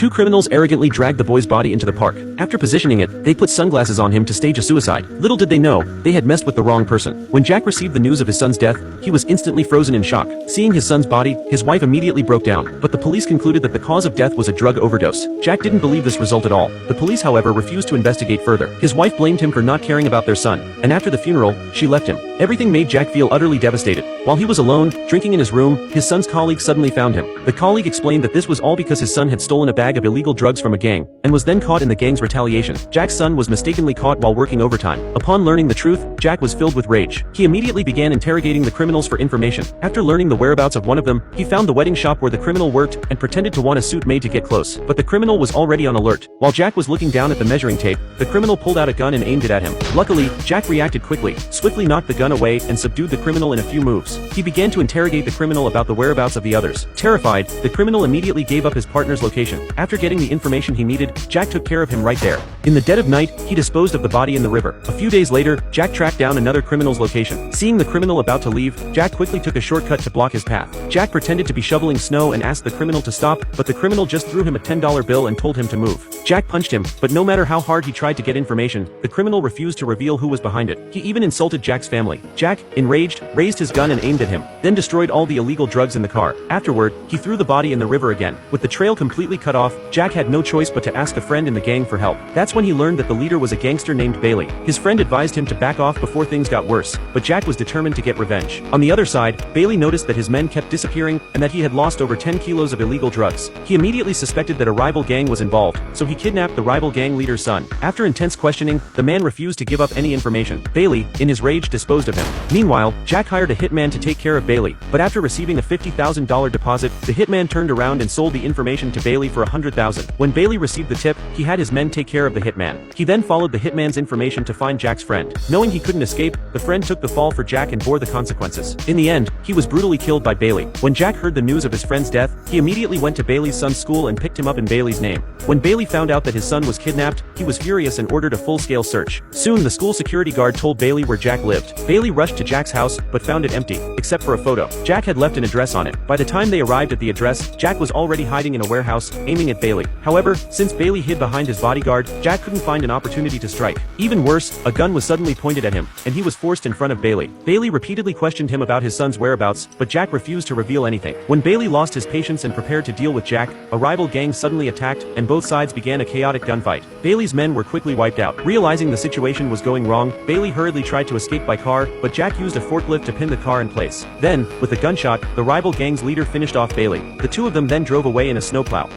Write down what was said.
two criminals arrogantly dragged the boy's body into the park. After positioning it, they put sunglasses on him to stage a suicide. Little did they know, they had messed with the wrong person. When Jack received the news of his son's death, he was instantly frozen in shock. Seeing his son's body, his wife immediately broke down, but the police concluded that the cause of death was a drug overdose. Jack didn't believe this result at all. The police, however, refused to investigate further. His wife blamed him for not caring about their son, and after the funeral, she left him. Everything made Jack feel utterly devastated. While he was alone, drinking in his room, his son's colleague suddenly found him. The colleague explained that this was all because his son had stolen a bag of illegal drugs from a gang, and was then caught in the gang's retaliation. Jack's son was mistakenly caught while working overtime. Upon learning the truth, Jack was filled with rage. He immediately began interrogating the criminals for information. After learning the whereabouts of one of them, he found the wedding shop where the criminal worked, and pretended to want a suit made to get close. But the criminal was already on alert. While Jack was looking down at the measuring tape, the criminal pulled out a gun and aimed it at him. Luckily, Jack reacted quickly, swiftly knocked the gun away and subdued the criminal in a few moves. He began to interrogate the criminal about the whereabouts of the others. Terrified, the criminal immediately gave up his partner's location. After getting the information he needed, Jack took care of him right there. In the dead of night, he disposed of the body in the river. A few days later, Jack tracked down another criminal's location. Seeing the criminal about to leave, Jack quickly took a shortcut to block his path. Jack pretended to be shoveling snow and asked the criminal to stop, but the criminal just threw him a $10 bill and told him to move. Jack punched him, but no matter how hard he tried to get information, the criminal refused to reveal who was behind it. He even insulted Jack's family. Jack, enraged, raised his gun and aimed at him, then destroyed all the illegal drugs in the car. Afterward, he threw the body in the river again. With the trail completely cut off, Jack had no choice but to ask a friend in the gang for help. That's when he learned that the leader was a gangster named Bailey. His friend advised him to back off before things got worse, but Jack was determined to get revenge. On the other side, Bailey noticed that his men kept disappearing, and that he had lost over 10 kilos of illegal drugs. He immediately suspected that a rival gang was involved, so he kidnapped the rival gang leader's son. After intense questioning, the man refused to give up any information. Bailey, in his rage, disposed of him. Meanwhile, Jack hired a hitman to take care of Bailey, but after receiving a $50,000 deposit, the hitman turned around and sold the information to Bailey for $100,000. When Bailey received the tip, he had his men take care of the hitman. He then followed the hitman's information to find Jack's friend. Knowing he couldn't escape, the friend took the fall for Jack and bore the consequences. In the end, he was brutally killed by Bailey. When Jack heard the news of his friend's death, he immediately went to Bailey's son's school and picked him up in Bailey's name. When Bailey found out that his son was kidnapped, he was furious and ordered a full-scale search. Soon the school security guard told Bailey where Jack lived. Bailey rushed to Jack's house, but found it empty, except for a photo. Jack had left an address on it. By the time they arrived at the address, Jack was already hiding in a warehouse, aiming at Bailey. However, since Bailey hid behind his bodyguard, Jack couldn't find an opportunity to strike. Even worse, a gun was suddenly pointed at him, and he was forced in front of Bailey. Bailey repeatedly questioned him about his son's whereabouts, but Jack refused to reveal anything. When Bailey lost his patience and prepared to deal with Jack, a rival gang suddenly attacked, and both sides began a chaotic gunfight. Bailey's men were quickly wiped out. Realizing the situation was going wrong, Bailey hurriedly tried to escape by car, but Jack used a forklift to pin the car in place. Then, with a gunshot, the rival gang's leader finished off Bailey. The two of them then drove away in a snowplow.